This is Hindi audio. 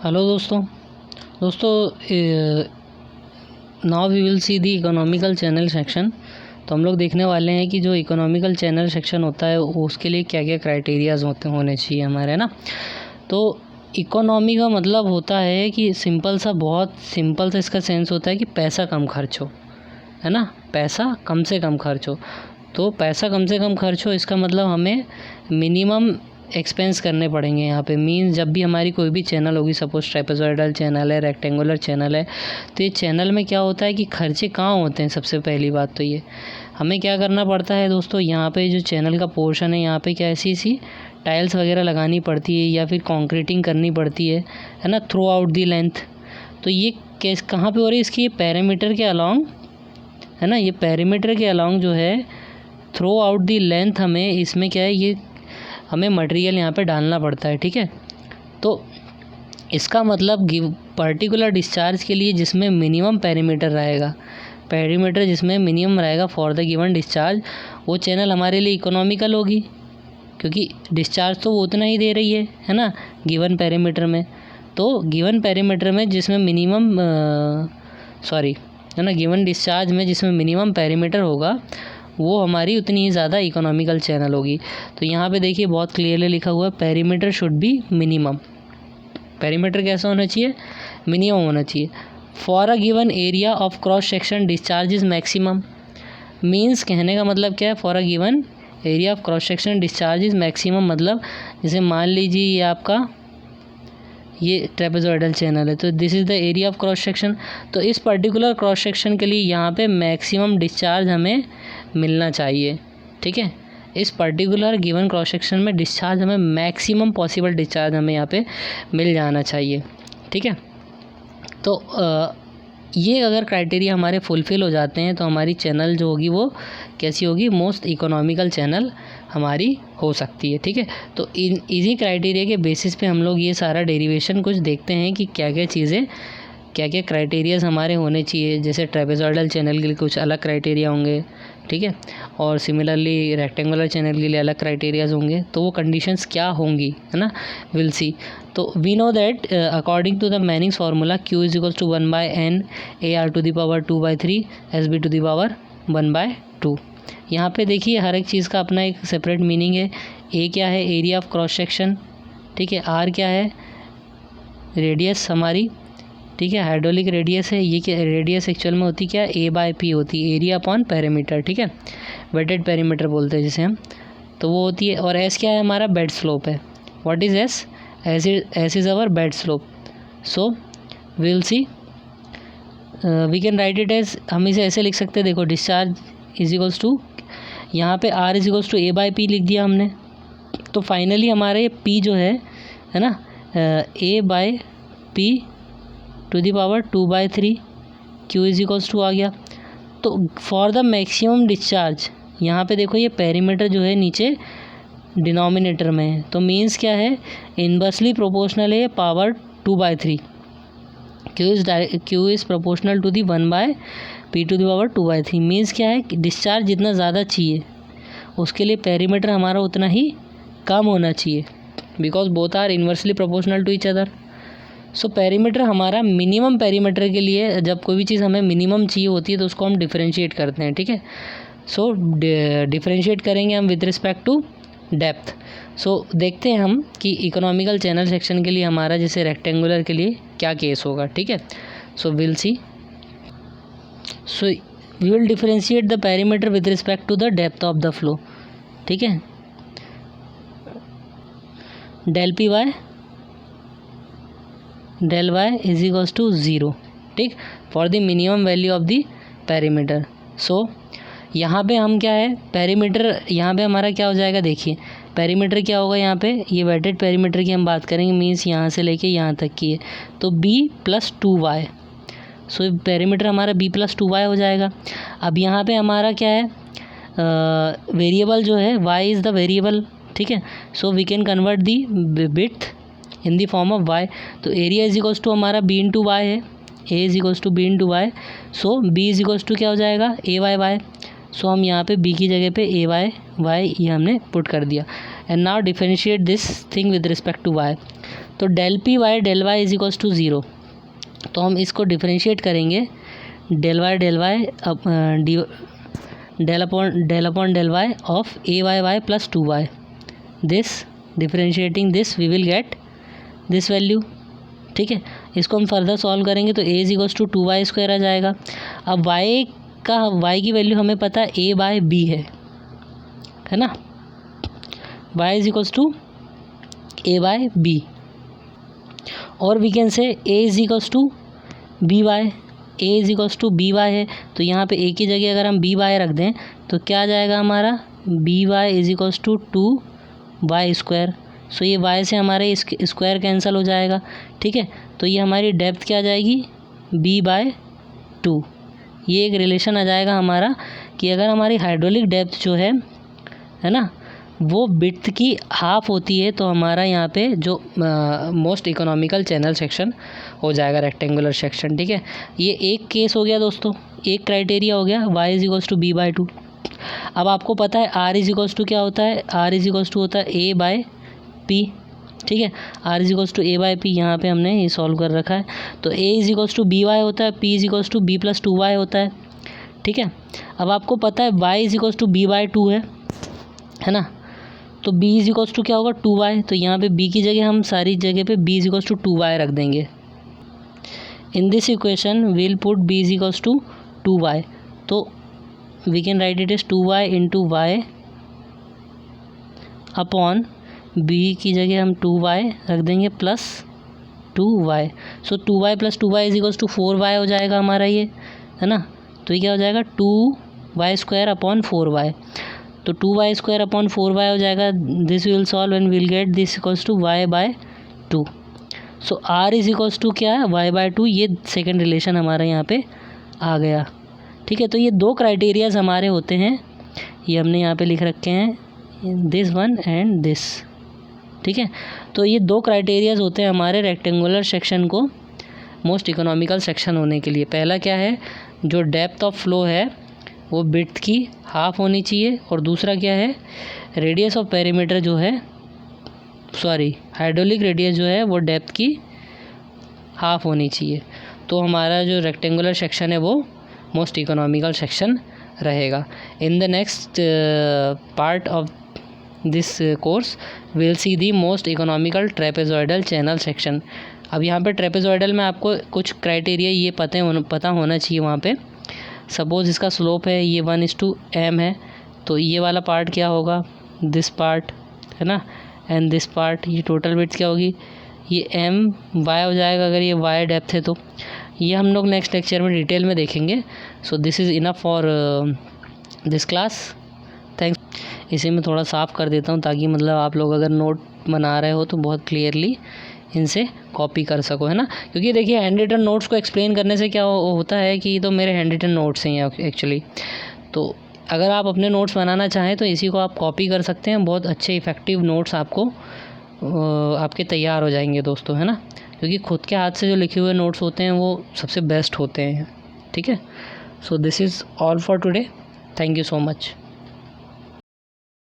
हेलो दोस्तों now we will see the economical channel section. तो हम लोग देखने वाले हैं कि जो इकोनॉमिकल चैनल सेक्शन होता है उसके लिए क्या क्या क्राइटेरियाज़ होने चाहिए हमारे, ना। तो इकोनॉमी का मतलब होता है कि बहुत सिंपल सा इसका सेंस होता है कि पैसा कम खर्च हो, है ना। पैसा कम से कम खर्च हो। तो पैसा कम से कम खर्च हो इसका मतलब हमें मिनिमम एक्सपेंस करने पड़ेंगे यहाँ पे। मीन्स जब भी हमारी कोई भी चैनल होगी, सपोज ट्रापेज़ॉइडल चैनल है, रेक्टेंगुलर चैनल है, तो ये चैनल में क्या होता है कि खर्चे कहाँ होते हैं। सबसे पहली बात तो ये हमें क्या करना पड़ता है दोस्तों, यहाँ पे जो चैनल का पोर्शन है यहाँ पे क्या ऐसी टाइल्स वगैरह लगानी पड़ती है या फिर कॉन्क्रीटिंग करनी पड़ती है ना, थ्रू आउट दी लेंथ। तो ये केस कहाँ पे हो रही है इसकी, ये पेरीमीटर के अलॉन्ग, है ना। ये पेरीमीटर के अलॉन्ग जो है थ्रू आउट दी लेंथ हमें इसमें क्या है, ये हमें मटेरियल यहाँ पे डालना पड़ता है, ठीक है। तो इसका मतलब पर्टिकुलर डिस्चार्ज के लिए जिसमें मिनिमम पेरीमीटर जिसमें मिनिमम रहेगा फॉर द गिवन डिस्चार्ज, वो चैनल हमारे लिए इकोनॉमिकल होगी, क्योंकि डिस्चार्ज तो वो उतना ही दे रही है ना, गिवन पेरीमीटर में। तो गिवन पेरीमीटर में जिसमें गिवन डिस्चार्ज में जिसमें मिनिमम पेरीमीटर होगा वो हमारी उतनी ही ज़्यादा इकोनॉमिकल चैनल होगी। तो यहाँ पे देखिए बहुत क्लियरली लिखा हुआ है, perimeter should be minimum. Perimeter कैसा होना चाहिए, मिनिमम होना चाहिए। For a given area of cross section discharge is maximum. Means कहने का मतलब क्या है, for a given area of cross section discharge is maximum, मतलब जैसे मान लीजिए ये आपका ये ट्रेपेज़ॉइडल चैनल है, तो this is the area of cross section. तो इस पर्टिकुलर क्रॉस सेक्शन के लिए यहाँ पे मैक्सिमम डिस्चार्ज हमें मिलना चाहिए, ठीक है। इस पर्टिकुलर गिवन क्रॉस सेक्शन में डिस्चार्ज हमें मैक्सिमम पॉसिबल डिस्चार्ज हमें यहाँ पे मिल जाना चाहिए, ठीक है। तो ये अगर क्राइटेरिया हमारे फुलफ़िल हो जाते हैं तो हमारी चैनल जो होगी वो कैसी होगी, मोस्ट इकोनॉमिकल चैनल हमारी हो सकती है, ठीक है। तो इसी क्राइटेरिया के बेसिस पे हम लोग ये सारा डेरिवेशन कुछ देखते हैं कि क्या क्या क्राइटेरियाज़ हमारे होने चाहिए। जैसे ट्रेपेज़ॉइडल चैनल के लिए कुछ अलग क्राइटेरिया होंगे, ठीक है, और सिमिलरली रेक्टेंगुलर चैनल के लिए अलग क्राइटेरियाज़ होंगे। तो वो कंडीशंस क्या होंगी, है ना, विल सी। तो we know that according to the Manning's formula Q is equals to 1/n AR to the power 2/3 SB to the power 1/2। यहाँ पे देखिए हर एक चीज़ का अपना एक सेपरेट मीनिंग है। ए क्या है, एरिया ऑफ क्रॉस सेक्शन, ठीक है। आर क्या है, रेडियस हमारी, ठीक है, हाइड्रोलिक रेडियस है। ये क्या रेडियस एक्चुअल में होती क्या, A/P होती है, एरिया अपॉन पेरीमीटर, ठीक है, वेटेड पेरीमीटर बोलते हैं जिसे हम, तो वो होती है। और एस क्या है, हमारा बेड स्लोप है। What is S, S is our bed slope. So will see, we can write it as, हम इसे ऐसे लिख सकते हैं, देखो, डिस्चार्ज इज इक्वल्स टू, यहाँ पे R is equals to A/P लिख दिया हमने। तो फाइनली हमारे P जो है ना, A/P to the power 2/3 Q is equals to आ गया। तो फॉर द मैक्सिमम डिस्चार्ज, यहाँ पे देखो ये पेरीमीटर जो है नीचे डिनोमिनेटर में है, तो मीन्स क्या है, इनवर्सली प्रोपोर्शनल है power 2/3। Q is proportional to the 1/P to the power 2/3। Means क्या है कि डिस्चार्ज जितना ज़्यादा चाहिए उसके लिए पेरीमीटर हमारा उतना ही कम होना चाहिए, because both are inversely proportional to each other. So perimeter हमारा मिनिमम पेरीमीटर के लिए, जब कोई भी चीज़ हमें मिनिमम चाहिए होती है तो उसको हम डिफरेंशिएट करते हैं, ठीक है। सो डिफरेंशिएट करेंगे हम विद रिस्पेक्ट टू डेप्थ। सो देखते हैं हम कि इकोनॉमिकल चैनल सेक्शन के लिए हमारा जैसे रेक्टेंगुलर के लिए क्या केस होगा, ठीक है। So will see, so we will differentiate the perimeter with respect to the depth of the flow, ठीक है। del y is equals to 0, ठीक, for the minimum value of the perimeter. So यहाँ पे हम क्या है, पेरीमीटर यहाँ पे हमारा क्या हो जाएगा, देखिए पेरीमीटर क्या होगा यहाँ पे, ये वेटेड पेरीमीटर की हम बात करेंगे, मीन्स यहाँ से लेके यहाँ तक की है, तो B+2y। सो पेरीमीटर हमारा B+2y हो जाएगा। अब यहाँ पे हमारा क्या है, वेरिएबल जो है y इज़ द वेरिएबल, ठीक है। So we can convert the width in the form of y। तो एरिया इज इक्वल्स टू हमारा B/y है, A is equals to B/y। So B is equals to क्या हो जाएगा, AY। सो हम यहाँ पे B की जगह पे AY ये हमने पुट कर दिया। And now differentiate this thing with respect to Y. तो del P Y del Y is equals to 0, तो हम इसको डिफरेंशिएट करेंगे del Y del upon del Y of A Y Y plus 2y। This differentiating this we will get this value. ठीक है, इसको हम फर्दर सॉल्व करेंगे तो a is equals to 2y² आ जाएगा। अब y की वैल्यू हमें पता है a बाय b है ना, y is equals to a by b, और we can say a is equals to B Y, a is equals to B Y है, तो यहाँ पे a की जगह अगर हम बी वाई रख दें तो क्या आ जाएगा हमारा B Y is equals to 2y²। So ये y से हमारे स्क्वायर कैंसिल हो जाएगा। ठीक है, तो ये हमारी डेप्थ क्या आ जाएगी b/2। ये एक रिलेशन आ जाएगा हमारा कि अगर हमारी हाइड्रोलिक डेप्थ जो है ना वो विड्थ की हाफ होती है तो हमारा यहाँ पे जो मोस्ट इकोनॉमिकल चैनल सेक्शन हो जाएगा रेक्टेंगुलर सेक्शन। ठीक है, ये एक केस हो गया दोस्तों, एक क्राइटेरिया हो गया y is equals to b/2। अब आपको पता है r इज इक्वल्स टू क्या होता है, r इज इक्वल्स टू होता है a/p। ठीक है, r is equals to a/p, यहाँ पे हमने ये सॉल्व कर रखा है। तो a is equals to by होता है, p is equals to b+2y होता है। ठीक है, अब आपको पता है y is equals to b/2 है ना, तो b इज इक्वल्स टू क्या होगा 2y, तो यहाँ पे b की जगह हम सारी जगह पे b is equals to 2y रख देंगे। In this equation will put b is equals to 2y, तो we can write it is 2y into Y upon b की जगह हम 2y रख देंगे plus 2y। So 2y plus 2y is equals to 4y हो जाएगा हमारा ये, है ना। तो ये क्या हो जाएगा 2y² अपॉन 4y, तो 2y² अपॉन 4y हो जाएगा। This will solve and will get this equals to y/2। So r is equals to क्या है y/2, ये सेकेंड रिलेशन हमारा यहाँ पे आ गया। ठीक है, तो ये दो क्राइटेरियाज हमारे होते हैं, ये हमने यहाँ पे लिख रखे हैं दिस वन एंड दिस। ठीक है, तो ये दो क्राइटेरियाज होते हैं हमारे रेक्टेंगुलर सेक्शन को मोस्ट इकोनॉमिकल सेक्शन होने के लिए। पहला क्या है, जो डेप्थ ऑफ फ्लो है वो विड्थ की हाफ होनी चाहिए, और दूसरा क्या है रेडियस ऑफ पेरीमीटर जो है हाइड्रोलिक रेडियस जो है वो डेप्थ की हाफ होनी चाहिए। तो हमारा जो रेक्टेंगुलर सेक्शन है वो मोस्ट इकोनॉमिकल सेक्शन रहेगा। In the next part of this course will see the most economical trapezoidal channel section. अब यहाँ पे ट्रेपेजॉइडल में आपको कुछ क्राइटेरिया ये पता होना चाहिए वहाँ पे। सपोज़ इसका स्लोप है ये 1:m है, तो ये वाला पार्ट क्या होगा, दिस पार्ट है ना, एंड दिस पार्ट, ये टोटल विड्थ क्या होगी, ये my हो जाएगा अगर ये y डेप्थ है तो। ये हम लोग नेक्स्ट लेक्चर में डिटेल में देखेंगे। So this is enough for this class, thanks. इसे मैं थोड़ा साफ़ कर देता हूँ ताकि मतलब आप लोग अगर नोट बना रहे हो तो बहुत क्लियरली इनसे कॉपी कर सको, है ना। क्योंकि देखिए हैंड रिटन नोट्स को एक्सप्लेन करने से क्या होता है कि तो मेरे हैंड रिटन नोट्स हैं एक्चुअली, तो अगर आप अपने नोट्स बनाना चाहें तो इसी को आप कॉपी कर सकते हैं। बहुत अच्छे इफ़ेक्टिव नोट्स आपको आपके तैयार हो जाएंगे दोस्तों, है ना। क्योंकि खुद के हाथ से जो लिखे हुए नोट्स होते हैं वो सबसे बेस्ट होते हैं। ठीक है, so this is all for today, thank you so much.